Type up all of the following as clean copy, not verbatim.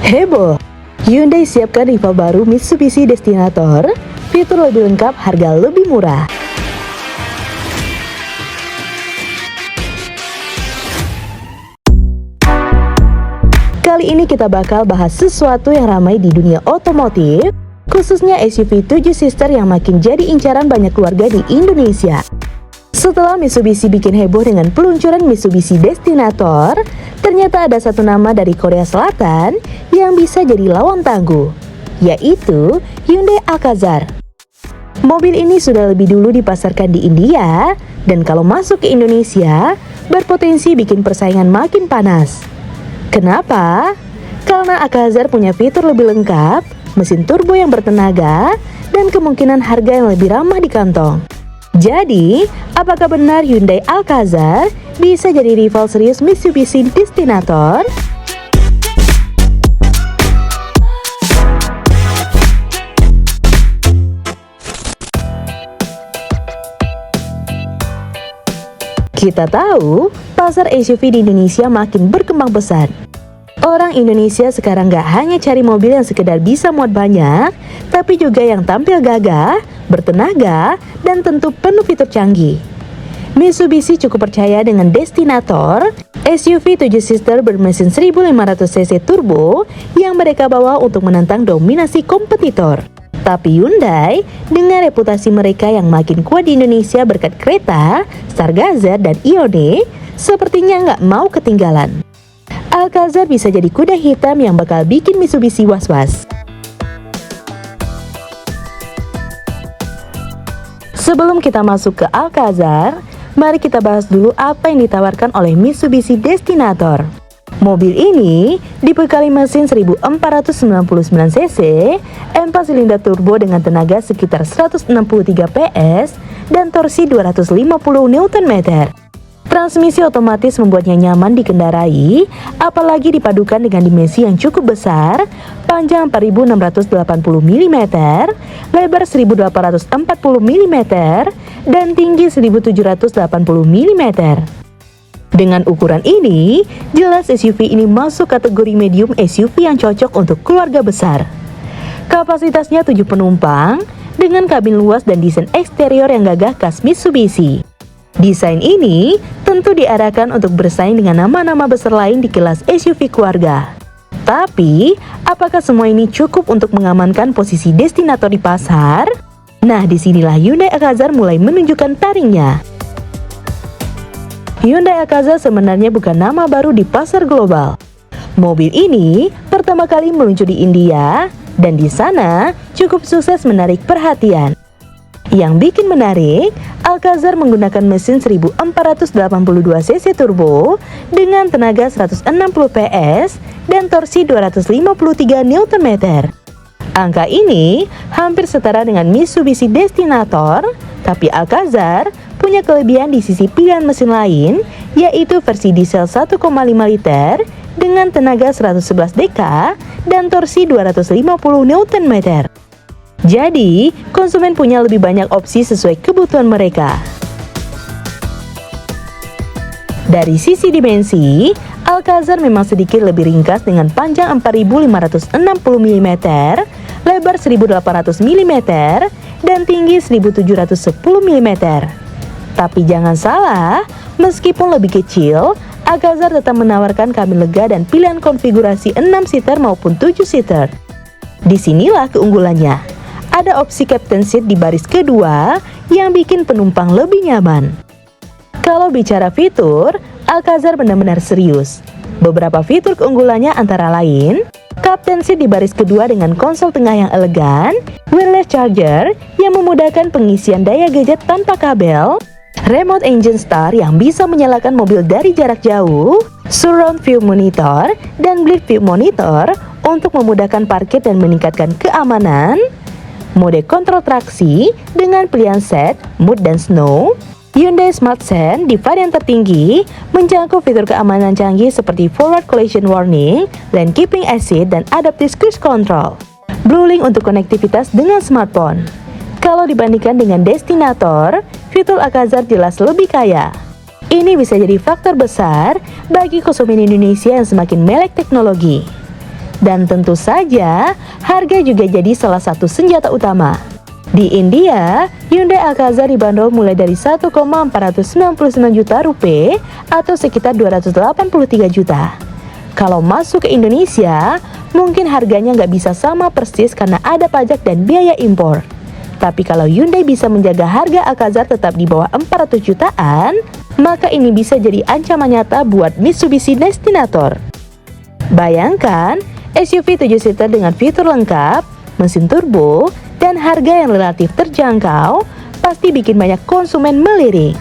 Heboh! Hyundai siapkan rival baru Mitsubishi Destinator, fitur lebih lengkap, harga lebih murah. Kali ini kita bakal bahas sesuatu yang ramai di dunia otomotif, khususnya SUV 7 Sister yang makin jadi incaran banyak keluarga di Indonesia. Setelah Mitsubishi bikin heboh dengan peluncuran Mitsubishi Destinator, ternyata ada satu nama dari Korea Selatan yang bisa jadi lawan tangguh, yaitu Hyundai Alcazar. Mobil ini sudah lebih dulu dipasarkan di India, dan kalau masuk ke Indonesia, berpotensi bikin persaingan makin panas. Kenapa? Karena Alcazar punya fitur lebih lengkap, mesin turbo yang bertenaga, dan kemungkinan harga yang lebih ramah di kantong. Jadi, apakah benar Hyundai Alcazar bisa jadi rival serius Mitsubishi Destinator? Kita tahu, pasar SUV di Indonesia makin berkembang pesat. Orang Indonesia sekarang gak hanya cari mobil yang sekedar bisa muat banyak, tapi juga yang tampil gagah, bertenaga, dan tentu penuh fitur canggih. Mitsubishi cukup percaya dengan Destinator, SUV 7 Sister bermesin 1500cc turbo yang mereka bawa untuk menantang dominasi kompetitor. Tapi Hyundai, dengan reputasi mereka yang makin kuat di Indonesia berkat Creta, Stargazer, dan Ioniq, sepertinya nggak mau ketinggalan. Alcazar bisa jadi kuda hitam yang bakal bikin Mitsubishi was-was. Sebelum kita masuk ke Alcazar, mari kita bahas dulu apa yang ditawarkan oleh Mitsubishi Destinator. Mobil ini dibekali mesin 1499cc, 4 silinder turbo dengan tenaga sekitar 163 PS, dan torsi 250 Nm. Transmisi otomatis membuatnya nyaman dikendarai, apalagi dipadukan dengan dimensi yang cukup besar, panjang 4680 mm, lebar 1840 mm, dan tinggi 1780 mm. Dengan ukuran ini, jelas SUV ini masuk kategori medium SUV yang cocok untuk keluarga besar. Kapasitasnya 7 penumpang, dengan kabin luas dan desain eksterior yang gagah khas Mitsubishi. Desain ini tentu diarahkan untuk bersaing dengan nama-nama besar lain di kelas SUV keluarga. Tapi, apakah semua ini cukup untuk mengamankan posisi Destinator di pasar? Nah, disinilah Hyundai Alcazar mulai menunjukkan taringnya. Hyundai Alcazar sebenarnya bukan nama baru di pasar global. Mobil ini pertama kali meluncur di India, dan di sana cukup sukses menarik perhatian. Yang bikin menarik, Alcazar menggunakan mesin 1482cc turbo dengan tenaga 160 PS dan torsi 253 Nm. Angka ini hampir setara dengan Mitsubishi Destinator, tapi Alcazar punya kelebihan di sisi pilihan mesin lain, yaitu versi diesel 1,5 liter dengan tenaga 111 dk dan torsi 250 Nm. Jadi, konsumen punya lebih banyak opsi sesuai kebutuhan mereka. Dari sisi dimensi, Alcazar memang sedikit lebih ringkas dengan panjang 4560 mm, lebar 1800 mm, dan tinggi 1710 mm. Tapi jangan salah, meskipun lebih kecil, Alcazar tetap menawarkan kabin lega dan pilihan konfigurasi 6-seater maupun 7-seater. Disinilah keunggulannya. Ada opsi captain seat di baris kedua yang bikin penumpang lebih nyaman. Kalau bicara fitur, Alcazar benar-benar serius. Beberapa fitur keunggulannya antara lain, captain seat di baris kedua dengan konsol tengah yang elegan, wireless charger yang memudahkan pengisian daya gadget tanpa kabel, remote engine start yang bisa menyalakan mobil dari jarak jauh, surround view monitor, dan blind view monitor untuk memudahkan parkir dan meningkatkan keamanan, mode kontrol traksi dengan pilihan set, mood, dan snow, Hyundai Smart Sense di varian tertinggi menjangkau fitur keamanan canggih seperti forward collision warning, lane keeping assist, dan adaptive cruise control, Blue Link untuk konektivitas dengan smartphone. Kalau dibandingkan dengan Destinator, fitur Alcazar jelas lebih kaya. Ini bisa jadi faktor besar bagi konsumen Indonesia yang semakin melek teknologi. Dan tentu saja, harga juga jadi salah satu senjata utama. Di India, Hyundai Alcazar dibanderol mulai dari 1,499 juta rupiah atau sekitar 283 juta. Kalau masuk ke Indonesia, mungkin harganya nggak bisa sama persis karena ada pajak dan biaya impor. Tapi kalau Hyundai bisa menjaga harga Alcazar tetap di bawah 400 jutaan, maka ini bisa jadi ancaman nyata buat Mitsubishi Destinator. Bayangkan, SUV 7-seater dengan fitur lengkap, mesin turbo, dan harga yang relatif terjangkau pasti bikin banyak konsumen melirik.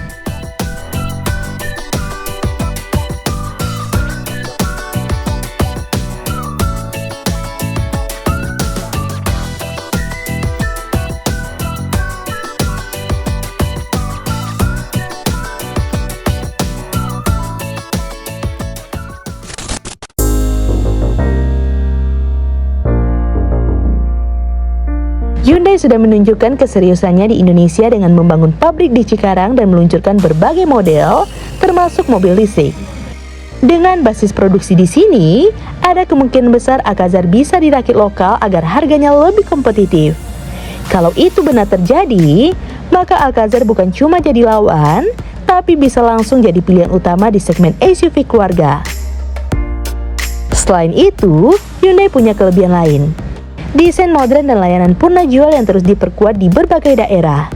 Hyundai sudah menunjukkan keseriusannya di Indonesia dengan membangun pabrik di Cikarang dan meluncurkan berbagai model, termasuk mobil listrik. Dengan basis produksi di sini, ada kemungkinan besar Alcazar bisa dirakit lokal agar harganya lebih kompetitif. Kalau itu benar terjadi, maka Alcazar bukan cuma jadi lawan, tapi bisa langsung jadi pilihan utama di segmen SUV keluarga. Selain itu, Hyundai punya kelebihan lain. Desain modern dan layanan purna jual yang terus diperkuat di berbagai daerah.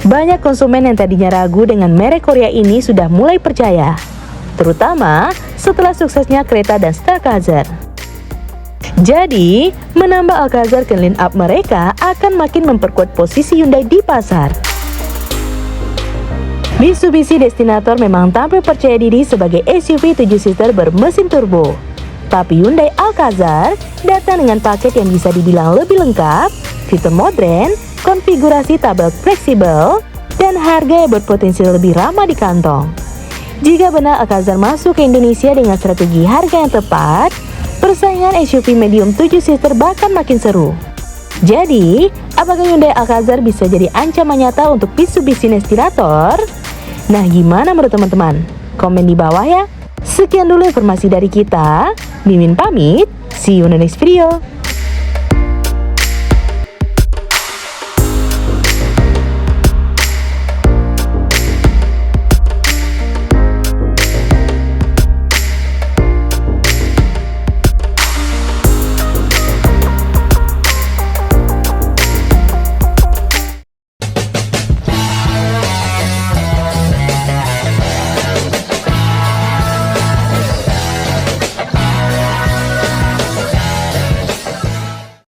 Banyak konsumen yang tadinya ragu dengan merek Korea ini sudah mulai percaya, terutama setelah suksesnya Creta dan Starcazer. Jadi, menambah Alcazar ke line up mereka akan makin memperkuat posisi Hyundai di pasar. Mitsubishi Destinator memang tampil percaya diri sebagai SUV 7-seater bermesin turbo. Tapi Hyundai Alcazar datang dengan paket yang bisa dibilang lebih lengkap, fitur modern, konfigurasi tabel fleksibel, dan harga yang berpotensi lebih ramah di kantong. Jika benar Alcazar masuk ke Indonesia dengan strategi harga yang tepat, persaingan SUV medium 7-seater bahkan makin seru. Jadi, apakah Hyundai Alcazar bisa jadi ancaman nyata untuk Mitsubishi Destinator? Nah, gimana menurut teman-teman? Komen di bawah ya. Sekian dulu informasi dari kita. Mimin pamit, see you in the next video.